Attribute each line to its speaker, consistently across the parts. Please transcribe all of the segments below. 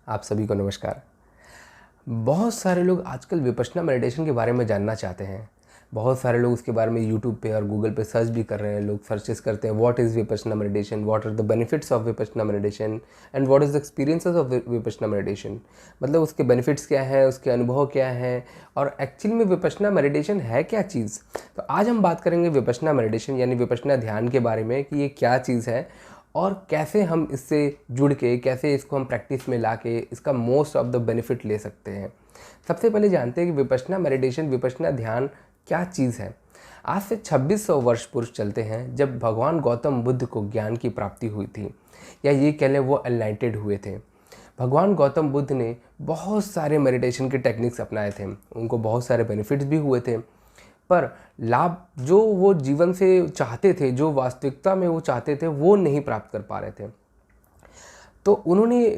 Speaker 1: आप सभी को नमस्कार। बहुत सारे लोग आजकल विपश्यना मेडिटेशन के बारे में जानना चाहते हैं। बहुत सारे लोग उसके बारे में यूट्यूब पे और गूगल पे सर्च भी कर रहे हैं। लोग सर्चेस करते हैं what is Vipassana meditation, what are the benefits of Vipassana meditation and what is the experiences of Vipassana meditation. मतलब उसके बेनिफिट्स क्या हैं, उसके अनुभव क्या हैं और एक्चुअली में विपश्यना मेडिटेशन है क्या चीज़। तो आज हम बात करेंगे विपश्यना मेडिटेशन यानी विपश्यना ध्यान के बारे में कि ये क्या चीज़ है और कैसे हम इससे जुड़ के कैसे इसको हम प्रैक्टिस में ला के इसका मोस्ट ऑफ द बेनिफिट ले सकते हैं। सबसे पहले जानते हैं कि विपश्यना मेडिटेशन, विपश्यना ध्यान क्या चीज़ है। आज से 2600 वर्ष पूर्व चलते हैं जब भगवान गौतम बुद्ध को ज्ञान की प्राप्ति हुई थी, या ये कह लें वो एनलाइटेड हुए थे। भगवान गौतम बुद्ध ने बहुत सारे मेडिटेशन के टेक्निक्स अपनाए थे, उनको बहुत सारे बेनिफिट्स भी हुए थे, पर लाभ जो वो जीवन से चाहते थे, जो वास्तविकता में वो चाहते थे, वो नहीं प्राप्त कर पा रहे थे। तो उन्होंने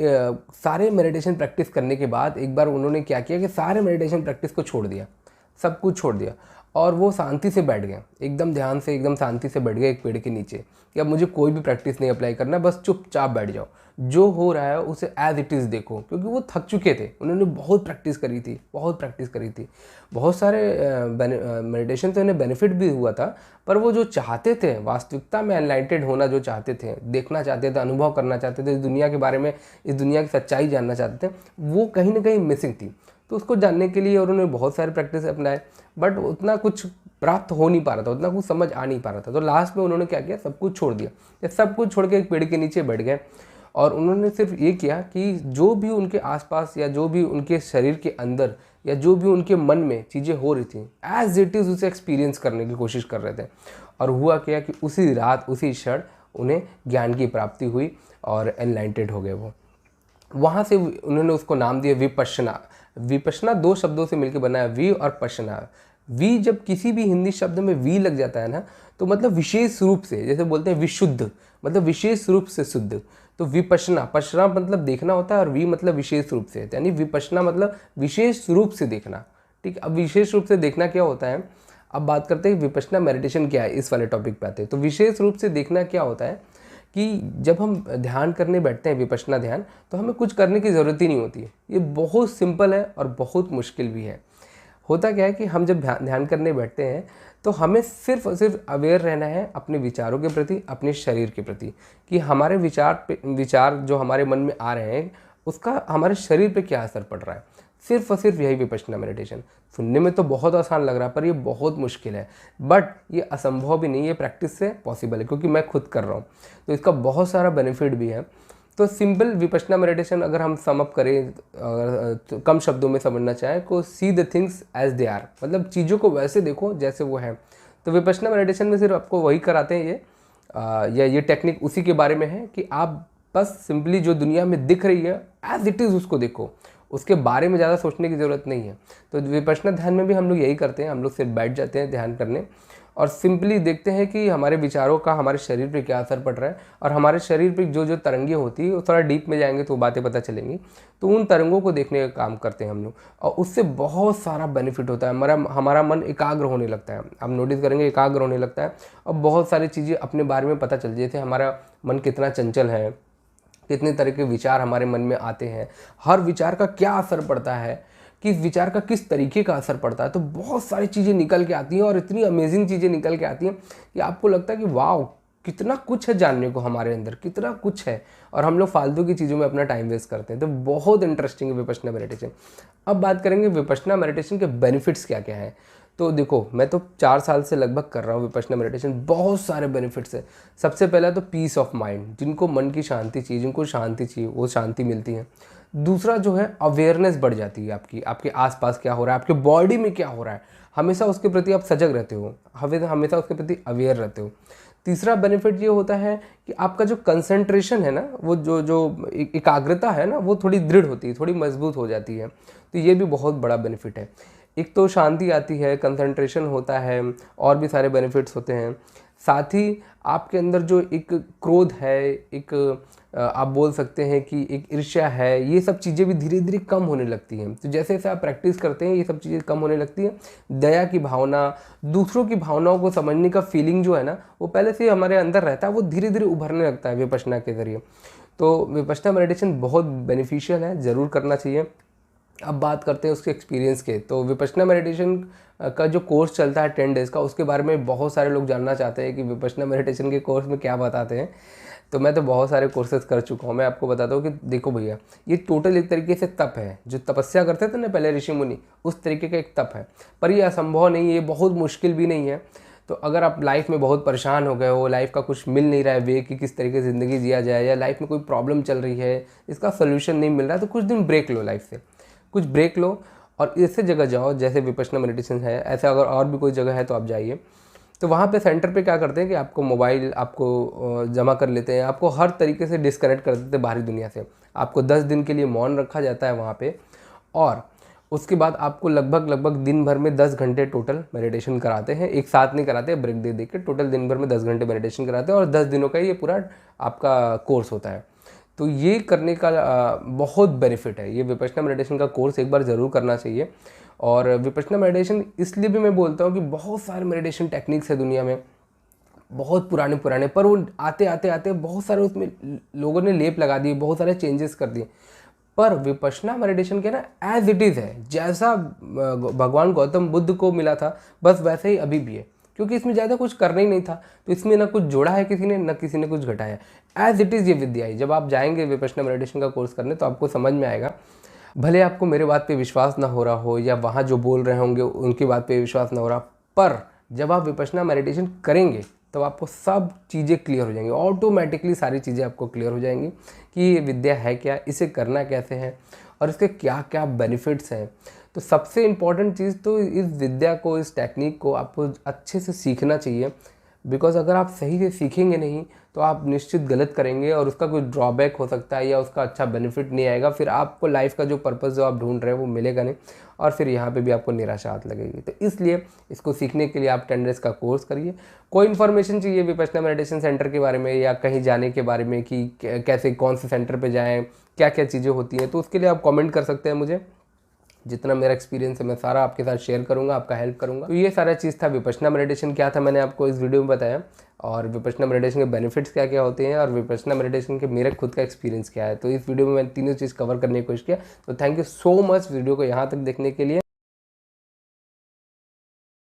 Speaker 1: सारे मेडिटेशन प्रैक्टिस करने के बाद एक बार उन्होंने क्या किया कि सारे मेडिटेशन प्रैक्टिस को छोड़ दिया, सब कुछ छोड़ दिया और वो शांति से बैठ गए, एकदम ध्यान से, एकदम शांति से बैठ गए एक पेड़ के नीचे कि अब मुझे कोई भी प्रैक्टिस नहीं अप्लाई करना, बस चुपचाप बैठ जाओ, जो हो रहा है उसे एज इट इज़ देखो। क्योंकि वो थक चुके थे, उन्होंने बहुत प्रैक्टिस करी थी, बहुत सारे मेडिटेशन से उन्हें बेनिफिट भी हुआ था, पर वो जो चाहते थे वास्तविकता में एनलाइटेड होना, जो चाहते थे, देखना चाहते थे, अनुभव करना चाहते थे, इस दुनिया के बारे में, इस दुनिया की सच्चाई जानना चाहते थे, वो कहीं ना कहीं मिसिंग थी। तो उसको जानने के लिए उन्होंने बहुत सारे प्रैक्टिस अपनाए, बट उतना कुछ प्राप्त हो नहीं पा रहा था, उतना कुछ समझ आ नहीं पा रहा था। तो लास्ट में उन्होंने क्या किया, सब कुछ छोड़ दिया, सब कुछ छोड़ के एक पेड़ के नीचे बैठ गए और उन्होंने सिर्फ ये किया कि जो भी उनके आसपास या जो भी उनके शरीर के अंदर या जो भी उनके मन में चीज़ें हो रही थी, एज इट इज़ उसे एक्सपीरियंस करने की कोशिश कर रहे थे। और हुआ क्या कि उसी रात, उसी क्षण उन्हें ज्ञान की प्राप्ति हुई और एनलाइटेड हो गए वो। वहाँ से उन्होंने उसको नाम दिया विपश्यना। विपश्यना दो शब्दों से मिलकर बना है, वी और पश्यना। वी जब किसी भी हिंदी शब्द में वी लग जाता है ना, तो मतलब विशेष रूप से, जैसे बोलते हैं विशुद्ध, मतलब विशेष रूप से शुद्ध। तो विपश्यना, पश्यना मतलब देखना होता है और वी मतलब विशेष रूप से, यानी विपश्यना मतलब विशेष रूप से देखना। ठीक है, अब विशेष रूप से देखना क्या होता है, अब बात करते हैं विपश्यना मेडिटेशन क्या है, इस वाले टॉपिक पे आते हैं। तो विशेष रूप से देखना क्या होता है कि जब हम ध्यान करने बैठते हैं, विपश्यना ध्यान, तो हमें कुछ करने की ज़रूरत ही नहीं होती है। ये बहुत सिंपल है और बहुत मुश्किल भी है। होता क्या है कि हम जब ध्यान करने बैठते हैं तो हमें सिर्फ और सिर्फ अवेयर रहना है अपने विचारों के प्रति, अपने शरीर के प्रति, कि हमारे विचार जो हमारे मन में आ रहे हैं उसका हमारे शरीर पे क्या असर पड़ रहा है। सिर्फ और सिर्फ यही विपश्यना मेडिटेशन। सुनने में तो बहुत आसान लग रहा है पर ये बहुत मुश्किल है, बट ये असंभव भी नहीं, ये प्रैक्टिस से पॉसिबल है क्योंकि मैं खुद कर रहा हूँ। तो इसका बहुत सारा बेनिफिट भी है। तो सिंपल विपश्यना मेडिटेशन अगर हम सम अप करें, तो कम शब्दों में समझना चाहें, को see the things as they are, मतलब चीज़ों को वैसे देखो जैसे वो है। तो विपश्यना मेडिटेशन में सिर्फ आपको वही कराते हैं या ये टेक्निक उसी के बारे में है कि आप बस सिंपली जो दुनिया में दिख रही है एज इट इज़ उसको देखो, उसके बारे में ज़्यादा सोचने की ज़रूरत नहीं है। तो विपश्यना ध्यान में भी हम लोग यही करते हैं, हम लोग सिर्फ बैठ जाते हैं ध्यान करने और सिंपली देखते हैं कि हमारे विचारों का हमारे शरीर पे क्या असर पड़ रहा है, और हमारे शरीर पे जो जो तरंगें होती है, वो थोड़ा डीप में जाएंगे तो बातें पता चलेंगी। तो उन तरंगों को देखने का काम करते हैं हम लोग, और उससे बहुत सारा बेनिफिट होता है। हमारा मन एकाग्र होने लगता है, आप नोटिस करेंगे एकाग्र होने लगता है, और बहुत सारी चीज़ें अपने बारे में पता चल जाती है। हमारा मन कितना चंचल है, कितने तरह के विचार हमारे मन में आते हैं, हर विचार का क्या असर पड़ता है, किस विचार का किस तरीके का असर पड़ता है। तो बहुत सारी चीज़ें निकल के आती हैं और इतनी अमेजिंग चीज़ें निकल के आती हैं कि आपको लगता है कि वाह, कितना कुछ है जानने को हमारे अंदर, कितना कुछ है, और हम लोग फालतू की चीज़ों में अपना टाइम वेस्ट करते हैं। तो बहुत इंटरेस्टिंग है विपश्यना मेडिटेशन। अब बात करेंगे विपश्यना मेडिटेशन के बेनिफिट्स क्या क्या हैं। तो देखो, मैं तो 4 साल से लगभग कर रहा हूँ विपश्यना मेडिटेशन, बहुत सारे बेनिफिट्स है। सबसे पहला तो पीस ऑफ माइंड, जिनको मन की शांति चाहिए, जिनको शांति चाहिए, वो शांति मिलती है। दूसरा जो है अवेयरनेस बढ़ जाती है आपकी, आपके आसपास क्या हो रहा है, आपके बॉडी में क्या हो रहा है, हमेशा उसके प्रति आप सजग रहते हो, हमेशा उसके प्रति अवेयर रहते हो। तीसरा बेनिफिट ये होता है कि आपका जो कंसंट्रेशन है ना, वो जो एकाग्रता है ना, वो थोड़ी दृढ़ होती है, थोड़ी मजबूत हो जाती है। तो ये भी बहुत बड़ा बेनिफिट है। एक तो शांति आती है, कंसंट्रेशन होता है, और भी सारे बेनिफिट्स होते हैं। साथ ही आपके अंदर जो एक क्रोध है, एक आप बोल सकते हैं कि एक ईर्ष्या है, ये सब चीज़ें भी धीरे धीरे कम होने लगती हैं। तो जैसे जैसे आप प्रैक्टिस करते हैं ये सब चीज़ें कम होने लगती हैं। दया की भावना, दूसरों की भावनाओं को समझने का फीलिंग जो है ना, वो पहले से हमारे अंदर रहता है, वो धीरे धीरे उभरने लगता है विपश्यना के ज़रिए। तो विपश्यना मेडिटेशन बहुत बेनिफिशियल है, ज़रूर करना चाहिए। अब बात करते हैं उसके एक्सपीरियंस के। तो विपश्यना मेडिटेशन का जो कोर्स चलता है 10 डेज़ का, उसके बारे में बहुत सारे लोग जानना चाहते हैं कि विपश्यना मेडिटेशन के कोर्स में क्या बताते हैं। तो मैं तो बहुत सारे कोर्सेज कर चुका हूँ। मैं आपको बताता हूँ कि देखो भैया, ये टोटल एक तरीके से तप है। जो तपस्या करते थे ना पहले ऋषि मुनि, उस तरीके का एक तप है। पर ये असंभव नहीं है, ये बहुत मुश्किल भी नहीं है। तो अगर आप लाइफ में बहुत परेशान हो गए हो, लाइफ का कुछ मिल नहीं रहा है वे कि किस तरीके से ज़िंदगी जिया जाए, या लाइफ में कोई प्रॉब्लम चल रही है, इसका सोल्यूशन नहीं मिल रहा है, तो कुछ दिन ब्रेक लो, लाइफ से कुछ ब्रेक लो और ऐसे जगह जाओ जैसे विपश्यना मेडिटेशन है। ऐसे अगर और भी कोई जगह है तो आप जाइए। तो वहाँ पे सेंटर पे क्या करते हैं कि आपको मोबाइल आपको जमा कर लेते हैं, आपको हर तरीके से डिस्कनेक्ट कर देते हैं बाहरी दुनिया से। आपको 10 दिन के लिए मौन रखा जाता है वहाँ पे, और उसके बाद आपको लगभग दिन भर में 10 घंटे टोटल मेडिटेशन कराते हैं। एक साथ नहीं कराते, ब्रेक दे के टोटल दिन भर में 10 घंटे मेडिटेशन कराते हैं, और 10 दिनों का ये पूरा आपका कोर्स होता है। तो ये करने का बहुत बेनिफिट है। ये विपश्यना मेडिटेशन का कोर्स एक बार ज़रूर करना चाहिए। और विपश्यना मेडिटेशन इसलिए भी मैं बोलता हूँ कि बहुत सारे मेडिटेशन टेक्निक्स है दुनिया में, बहुत पुराने पुराने, पर वो आते आते आते बहुत सारे उसमें लोगों ने लेप लगा दिए, बहुत सारे चेंजेस कर दिए। पर विपश्यना मेडिटेशन के ना एज इट इज़ है, जैसा भगवान गौतम बुद्ध को मिला था बस वैसे ही अभी भी है, क्योंकि इसमें ज़्यादा कुछ करना ही नहीं था। तो इसमें ना कुछ जोड़ा है किसी ने, ना किसी ने कुछ घटाया। एज इट इज़ ये विद्या है। जब आप जाएंगे विपश्यना मेडिटेशन का कोर्स करने तो आपको समझ में आएगा। भले आपको मेरे बात पे विश्वास ना हो रहा हो, या वहाँ जो बोल रहे होंगे उनकी बात पे विश्वास ना हो रहा, पर जब आप विपश्यना मेडिटेशन करेंगे तो आपको सब चीज़ें क्लियर हो जाएंगी। ऑटोमेटिकली सारी चीज़ें आपको क्लियर हो जाएंगी कि ये विद्या है क्या, इसे करना कैसे है, और इसके क्या क्या बेनिफिट्स हैं। तो सबसे इम्पॉर्टेंट चीज़ तो इस विद्या को, इस टेक्निक को आपको अच्छे से सीखना चाहिए। बिकॉज अगर आप सही से सीखेंगे नहीं तो आप निश्चित गलत करेंगे, और उसका कोई ड्रॉबैक हो सकता है, या उसका अच्छा बेनिफिट नहीं आएगा। फिर आपको लाइफ का जो पर्पस जो आप ढूंढ रहे हैं वो मिलेगा नहीं, और फिर यहाँ पे भी आपको निराशा हाथ लगेगी। तो इसलिए इसको सीखने के लिए आप 10 डेज़ का कोर्स करिए। कोई इन्फॉर्मेशन चाहिए विपश्यना मेडिटेशन सेंटर के बारे में, या कहीं जाने के बारे में कि कैसे कौन से सेंटर पर जाएँ, क्या क्या चीज़ें होती हैं, तो उसके लिए आप कॉमेंट कर सकते हैं मुझे। जितना मेरा एक्सपीरियंस है मैं सारा आपके साथ शेयर करूंगा, आपका हेल्प करूंगा। तो ये सारा चीज़ था। विपश्यना मेडिटेशन क्या था मैंने आपको इस वीडियो में बताया, और विपश्यना मेडिटेशन के बेनिफिट्स क्या क्या होते हैं, और विपश्यना मेडिटेशन के मेरा खुद का एक्सपीरियंस क्या है। तो इस वीडियो में मैंने तीनों चीज़ कवर करने की कोशिश किया। तो thank you so much video को यहाँ तक देखने के लिए।